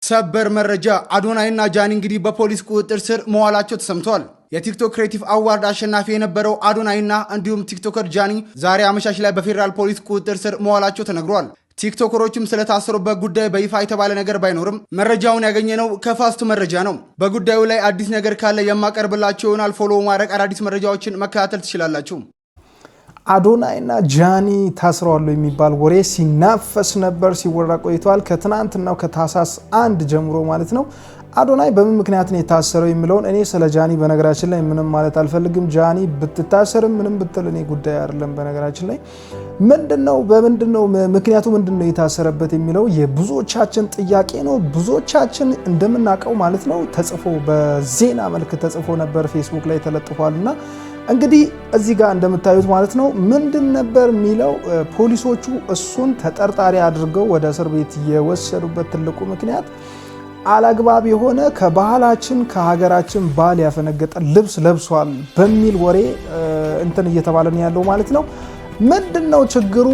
ሰበር መረጃ አዶናይና ጃኒ እንግዲህ በፖሊስ ቁጥጥር ስር መዋላቸው ተሰምቷል። የቲክቶክ ክሬቲቭ አዋርድ አሸናፊ የነበረው አዶናይና እንዲሁም ቲክቶከር ጃኒ ዛሬ አመሻሽ ላይ በፌደራል ፖሊስ ቁጥጥር ስር መዋላቸው ተነግሯል። ቲክቶከሮችም ስለታሰሩበት ጉዳይ በይፋ የተባለ ነገር ባይኖርም መረጃውን ያገኘነው ከፋስት መረጃ ነው። በጉዳዩ ላይ አዲስ ነገር ካለ የማቀርብላችሁ ይሆናል። ፎሎ ማድረግ አዳዲስ መረጃዎችን መከታተል ትችላላችሁ። አዶናይና ጃኒ ታስረዋል የሚባል ወሬ ሲናፈስ ነበር፣ ሲወራ ቆይቷል። ከትናንትናው ከታህሳስ 1 ጀምሮ ማለት ነው። አዶናይ በምን ምክንያት ነው የታሰረው የሚለውን እኔ ስለ ጃኒ በነገራችን ላይ ምንም ማለት አልፈልግም። ጃኒ ብትታሰርም ምንም ብትል እኔ ጉዳይ አይደለም። በነገራችን ላይ ምንድነው ምክንያቱ ምንድነው የታሰረበት የሚለው የብዙዎቻችን ጥያቄ ነው። ብዙዎቻችን እንደምናውቀው ማለት ነው ተጽፎ በዜና መልክ ተጽፎ ነበር፣ ፌስቡክ ላይ ተለጥፏልና እንግዲህ እዚህ ጋር እንደምታዩት ማለት ነው ምንድን ነበር የሚለው ፖሊሶቹ እሱን ተጠርጣሪ አድርገው ወደ እስር ቤት የወሰዱበት ትልቁ ምክንያት አላግባብ የሆነ ከባህላችን ከሀገራችን ባህል ያፈነገጠ ልብስ ለብሷል በሚል ወሬ እንትን እየተባለ ነው ያለው ማለት ነው። ምንድነው ችግሩ?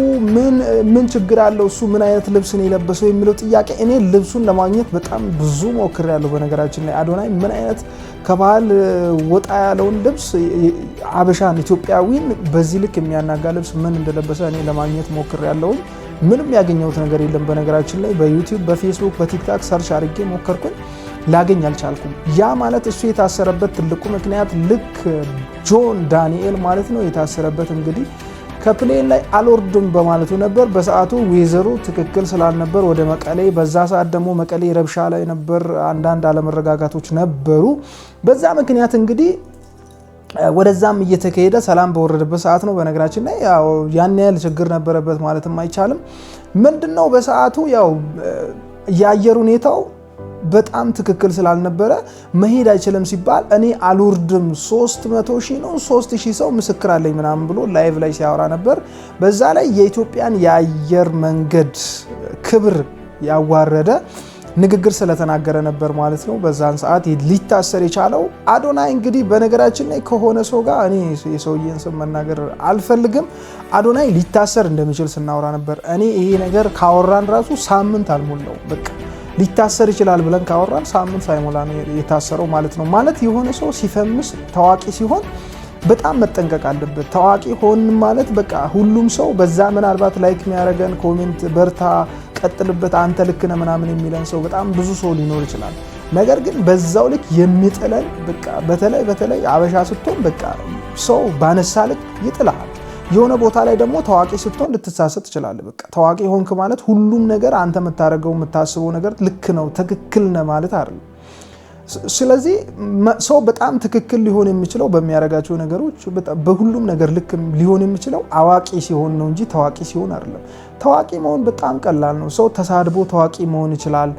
ምን ችግር አለው? እሱ ምን አይነት ልብስ ነው የለበሰው የሚለው ጥያቄ እኔ ልብሱን ለማግኘት በጣም ብዙ ሞክሬያለሁ። በነገራችን ላይ አዶናይ ምን አይነት ከባህል ወጣ ያለውን ልብስ አበሻን ኢትዮጵያዊን በዚህ ልክ የሚያናጋ ልብስ ምን እንደለበሰ እኔ ለማግኘት ሞክሬያለሁ። ምንም ያገኘሁት ነገር የለም። በነገራችን ላይ በዩቲዩብ በፌስቡክ በቲክታክ ሰርች አድርጌ ሞከርኩኝ፣ ላገኝ አልቻልኩም። ያ ማለት እሱ የታሰረበት ትልቁ ምክንያት ልክ ጆን ዳንኤል ማለት ነው የታሰረበት እንግዲህ ከፕሌን ላይ አልወርድም በማለቱ ነበር። በሰዓቱ ዌዘሩ ትክክል ስላልነበር ወደ መቀሌ፣ በዛ ሰዓት ደግሞ መቀሌ ረብሻ ላይ ነበር፣ አንዳንድ አለመረጋጋቶች ነበሩ። በዛ ምክንያት እንግዲህ ወደዛም እየተካሄደ ሰላም በወረደበት ሰዓት ነው። በነገራችን ላይ ያው ያን ያህል ችግር ነበረበት ማለትም አይቻልም። ምንድነው በሰዓቱ ያው የአየር ሁኔታው በጣም ትክክል ስላልነበረ መሄድ አይችልም ሲባል እኔ አልወርድም 300,000 ነው 3,000 ሰው ምስክር አለኝ ምናምን ብሎ ላይቭ ላይ ሲያወራ ነበር። በዛ ላይ የኢትዮጵያን የአየር መንገድ ክብር ያዋረደ ንግግር ስለተናገረ ነበር ማለት ነው። በዛን ሰዓት ሊታሰር የቻለው አዶናይ እንግዲህ በነገራችን ላይ ከሆነ ሰው ጋር እኔ የሰውዬን ስም መናገር አልፈልግም፣ አዶናይ ሊታሰር እንደሚችል ስናወራ ነበር። እኔ ይሄ ነገር ካወራን ራሱ ሳምንት አልሞላው በቃ ሊታሰር ይችላል ብለን ካወራን ሳምንት ሳይሞላ ነው የታሰረው ማለት ነው። ማለት የሆነ ሰው ሲፈምስ ታዋቂ ሲሆን በጣም መጠንቀቅ አለበት። ታዋቂ ሆን ማለት በቃ ሁሉም ሰው በዛ ምናልባት ላይክ የሚያደርገን ኮሜንት በርታ ቀጥልበት አንተ ልክ ነህ ምናምን የሚለን ሰው በጣም ብዙ ሰው ሊኖር ይችላል። ነገር ግን በዛው ልክ የሚጥለን በቃ በተለይ አበሻ ስትሆን በቃ ሰው ባነሳ ልክ ይጥላል። የሆነ ቦታ ላይ ደግሞ ታዋቂ ስትሆን ልትሳሰት ትችላለህ። በቃ ታዋቂ ሆንክ ማለት ሁሉም ነገር አንተ የምታደርገው የምታስበው ነገር ልክ ነው ትክክል ነህ ማለት አይደለም። ስለዚህ ሰው በጣም ትክክል ሊሆን የሚችለው በሚያደርጋቸው ነገሮች በሁሉም ነገር ልክ ሊሆን የሚችለው አዋቂ ሲሆን ነው እንጂ ታዋቂ ሲሆን አይደለም። ታዋቂ መሆን በጣም ቀላል ነው። ሰው ተሳድቦ ታዋቂ መሆን ይችላል።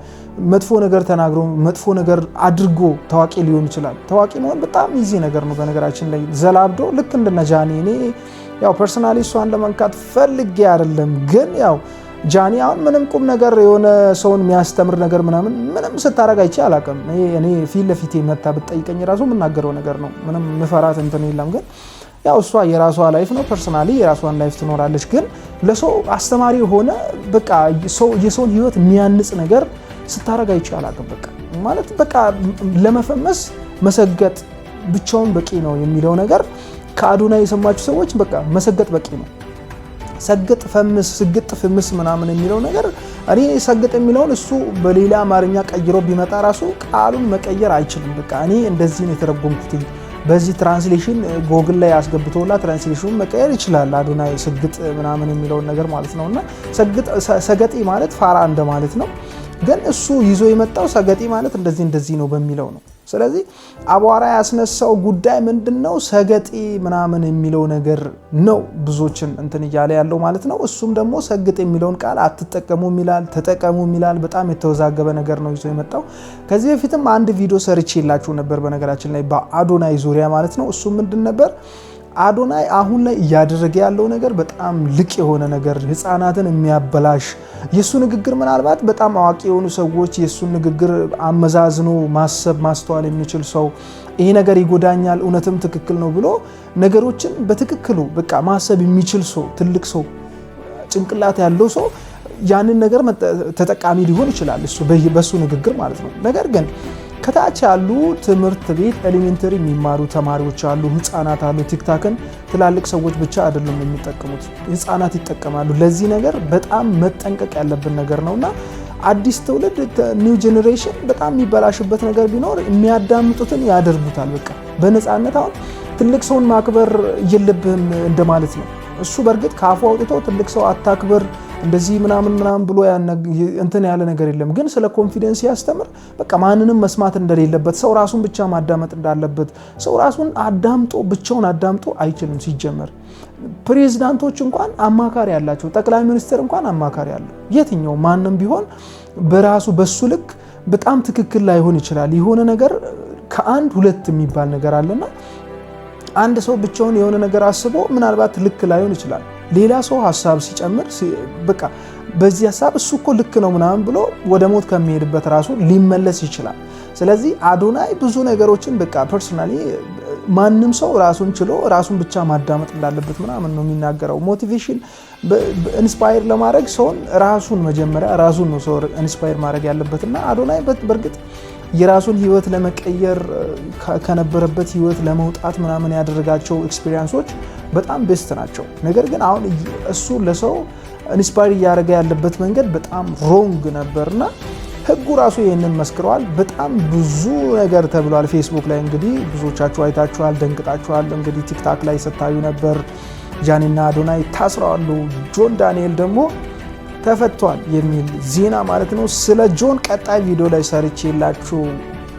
መጥፎ ነገር ተናግሮ መጥፎ ነገር አድርጎ ታዋቂ ሊሆን ይችላል። ታዋቂ መሆን በጣም ኢዚ ነገር ነው። በነገራችን ላይ ዘላብዶ ልክ እንደነ ጃኒ እኔ ያው ፐርሰናሊ እሷን ለመንካት ፈልጌ አይደለም፣ ግን ያው ጃኒ አሁን ምንም ቁም ነገር የሆነ ሰውን የሚያስተምር ነገር ምንም ስታረግ አይቼ አላውቅም። እኔ ፊት ለፊት መታ ብትጠይቀኝ ራሱ የምናገረው ነገር ነው። ምንም ምፈራት እንትን የለም። ግን ያው እሷ የራሷ ላይፍ ነው፣ ፐርሰናሊ የራሷን ላይፍ ትኖራለች። ግን ለሰው አስተማሪ የሆነ በቃ የሰውን ህይወት የሚያንጽ ነገር ስታረግ አይቼ አላውቅም። በቃ ማለት በቃ ለመፈመስ መሰገጥ ብቻውን በቂ ነው የሚለው ነገር ከአዶናይ የሰማችሁ ሰዎች በቃ መሰገጥ በቂ ነው። ሰግጥ ፈምስ ስግጥ ፍምስ ምናምን የሚለው ነገር እኔ ሰግጥ የሚለውን እሱ በሌላ አማርኛ ቀይሮ ቢመጣ ራሱ ቃሉን መቀየር አይችልም። በቃ እኔ እንደዚህ ነው የተረጎምኩት። በዚህ ትራንስሌሽን ጎግል ላይ አስገብቶላ ትራንስሌሽኑን መቀየር ይችላል አዶናይ ስግጥ ምናምን የሚለውን ነገር ማለት ነውና ሰገጤ ማለት ፋራ እንደማለት ነው። ግን እሱ ይዞ የመጣው ሰገጤ ማለት እንደዚህ ነው በሚለው ነው። ስለዚህ አቧራ ያስነሳው ጉዳይ ምንድነው? ሰገጤ ምናምን የሚለው ነገር ነው ብዙዎችን እንትን እያለ ያለው ማለት ነው። እሱም ደግሞ ሰግጥ የሚለውን ቃል አትጠቀሙ ይላል፣ ተጠቀሙ ይላል። በጣም የተወዛገበ ነገር ነው ይዞ የመጣው። ከዚህ በፊትም አንድ ቪዲዮ ሰርቼላችሁ ነበር በነገራችን ላይ በአዶናይ ዙሪያ ማለት ነው። እሱ ምንድን ነበር? አዶናይ አሁን ላይ እያደረገ ያለው ነገር በጣም ልቅ የሆነ ነገር፣ ህፃናትን የሚያበላሽ የሱ ንግግር ምናልባት በጣም አዋቂ የሆኑ ሰዎች የሱን ንግግር አመዛዝኖ ማሰብ ማስተዋል የሚችል ሰው ይሄ ነገር ይጎዳኛል እውነትም ትክክል ነው ብሎ ነገሮችን በትክክሉ በቃ ማሰብ የሚችል ሰው ትልቅ ሰው ጭንቅላት ያለው ሰው ያንን ነገር ተጠቃሚ ሊሆን ይችላል እሱ በሱ ንግግር ማለት ነው። ነገር ግን ከታች ያሉ ትምህርት ቤት ኤሌሜንተሪ የሚማሩ ተማሪዎች አሉ፣ ህፃናት አሉ። ቲክታክን ትላልቅ ሰዎች ብቻ አይደለም የሚጠቀሙት፣ ህፃናት ይጠቀማሉ። ለዚህ ነገር በጣም መጠንቀቅ ያለብን ነገር ነውና አዲስ ትውልድ ኒው ጄኔሬሽን በጣም የሚበላሽበት ነገር ቢኖር የሚያዳምጡትን ያደርጉታል። በቃ በነፃነት አሁን ትልቅ ሰውን ማክበር የለብህም እንደማለት ነው። እሱ በእርግጥ ካፉ አውጥቶ ትልቅ ሰው አታክብር እንደዚህ ምናምን ብሎ እንትን ያለ ነገር የለም። ግን ስለ ኮንፊደንስ ያስተምር። በቃ ማንንም መስማት እንደሌለበት፣ ሰው ራሱን ብቻ ማዳመጥ እንዳለበት። ሰው ራሱን አዳምጦ ብቻውን አዳምጦ አይችልም ሲጀመር። ፕሬዝዳንቶች እንኳን አማካሪ ያላቸው፣ ጠቅላይ ሚኒስትር እንኳን አማካሪ ያለው። የትኛው ማንም ቢሆን በራሱ በሱ ልክ በጣም ትክክል ላይሆን ይችላል። የሆነ ነገር ከአንድ ሁለት የሚባል ነገር አለና አንድ ሰው ብቻውን የሆነ ነገር አስቦ ምናልባት ልክ ላይሆን ይችላል። ሌላ ሰው ሐሳብ ሲጨምር በቃ በዚህ ሐሳብ እሱ እኮ ልክ ነው ምናምን ብሎ ወደ ሞት ከሚሄድበት ራሱ ሊመለስ ይችላል። ስለዚህ አዶናይ ብዙ ነገሮችን በቃ ፐርሰናሊ ማንም ሰው ራሱን ችሎ ራሱን ብቻ ማዳመጥ እንዳለበት ምናምን ነው የሚናገረው። ሞቲቬሽን ኢንስፓየር ለማድረግ ሰውን ራሱን መጀመሪያ ራሱን ነው ሰው ኢንስፓየር ማድረግ ያለበትና አዶናይ በእርግጥ የራሱን ህይወት ለመቀየር ከነበረበት ህይወት ለመውጣት ምናምን ያደረጋቸው ኤክስፒሪየንሶች በጣም ቤስት ናቸው። ነገር ግን አሁን እሱ ለሰው ኢንስፓየር እያደረገ ያለበት መንገድ በጣም ሮንግ ነበርና ህጉ ራሱ ይህንን መስክረዋል። በጣም ብዙ ነገር ተብሏል። ፌስቡክ ላይ እንግዲህ ብዙዎቻችሁ አይታችኋል፣ ደንግጣችኋል። እንግዲህ ቲክታክ ላይ ስታዩ ነበር። ጃኒና አዶናይ ታስረዋል፣ ጆን ዳንኤል ደግሞ ተፈቷል የሚል ዜና ማለት ነው። ስለ ጆን ቀጣይ ቪዲዮ ላይ ሰርቼላችሁ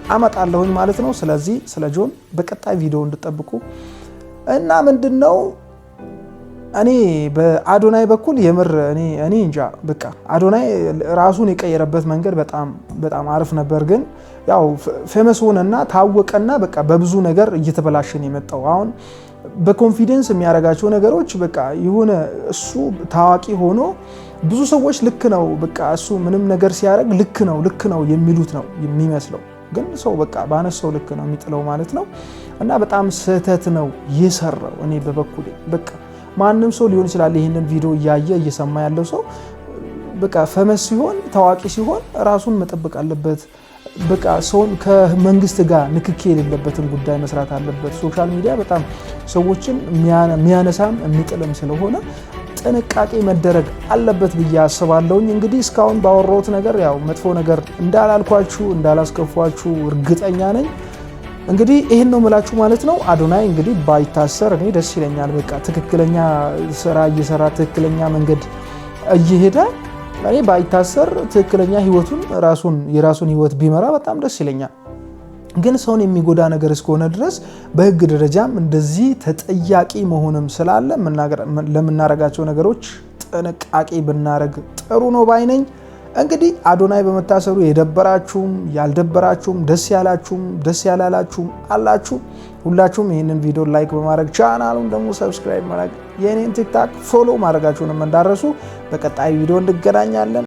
አመጣለሁኝ ማለት ነው። ስለዚህ ስለ ጆን በቀጣይ ቪዲዮ እንድጠብቁ እና ምንድነው እኔ በአዶናይ በኩል የምር እኔ እንጃ በቃ አዶናይ ራሱን የቀየረበት መንገድ በጣም አሪፍ ነበር። ግን ያው ፌመስ ሆነና ታወቀና በቃ በብዙ ነገር እየተበላሸን የመጣው አሁን በኮንፊደንስ የሚያደርጋቸው ነገሮች በቃ የሆነ እሱ ታዋቂ ሆኖ ብዙ ሰዎች ልክ ነው በቃ እሱ ምንም ነገር ሲያደርግ ልክ ነው የሚሉት ነው የሚመስለው። ግን ሰው በቃ ባነሰው ልክ ነው የሚጥለው ማለት ነው። እና በጣም ስህተት ነው የሰራው። እኔ በበኩሌ በቃ ማንም ሰው ሊሆን ይችላል ይሄንን ቪዲዮ እያየ እየሰማ ያለው ሰው በቃ ፈመስ ሲሆን ታዋቂ ሲሆን ራሱን መጠበቅ አለበት። በቃ ሰውን ከመንግስት ጋር ንክኪ የሌለበትን ጉዳይ መስራት አለበት። ሶሻል ሚዲያ በጣም ሰዎችን የሚያነሳም የሚጥልም ስለሆነ ጥንቃቄ መደረግ አለበት ብዬ አስባለሁኝ። እንግዲህ እስካሁን ባወራሁት ነገር ያው መጥፎ ነገር እንዳላልኳችሁ እንዳላስከፏችሁ እርግጠኛ ነኝ። እንግዲህ ይሄን ነው የምላችሁ ማለት ነው። አዶናይ እንግዲህ ባይታሰር እኔ ደስ ይለኛል። በቃ ትክክለኛ ስራ እየሰራ ትክክለኛ መንገድ እየሄደ እኔ ባይታሰር ትክክለኛ ህይወቱን የራሱን ህይወት ቢመራ በጣም ደስ ይለኛል። ግን ሰውን የሚጎዳ ነገር እስከሆነ ድረስ በህግ ደረጃም እንደዚህ ተጠያቂ መሆንም ስላለ ለምናረጋቸው ነገሮች ጥንቃቄ ብናረግ ጥሩ ነው ባይ ነኝ። እንግዲህ አዶናይ በመታሰሩ የደበራችሁም ያልደበራችሁም ደስ ያላችሁም ደስ ያላላችሁም አላችሁ። ሁላችሁም ይህንን ቪዲዮ ላይክ በማድረግ ቻናሉን ደግሞ ሰብስክራይብ ማድረግ የኔን ቲክታክ ፎሎ ማድረጋችሁንም እንዳረሱ። በቀጣይ ቪዲዮ እንገናኛለን።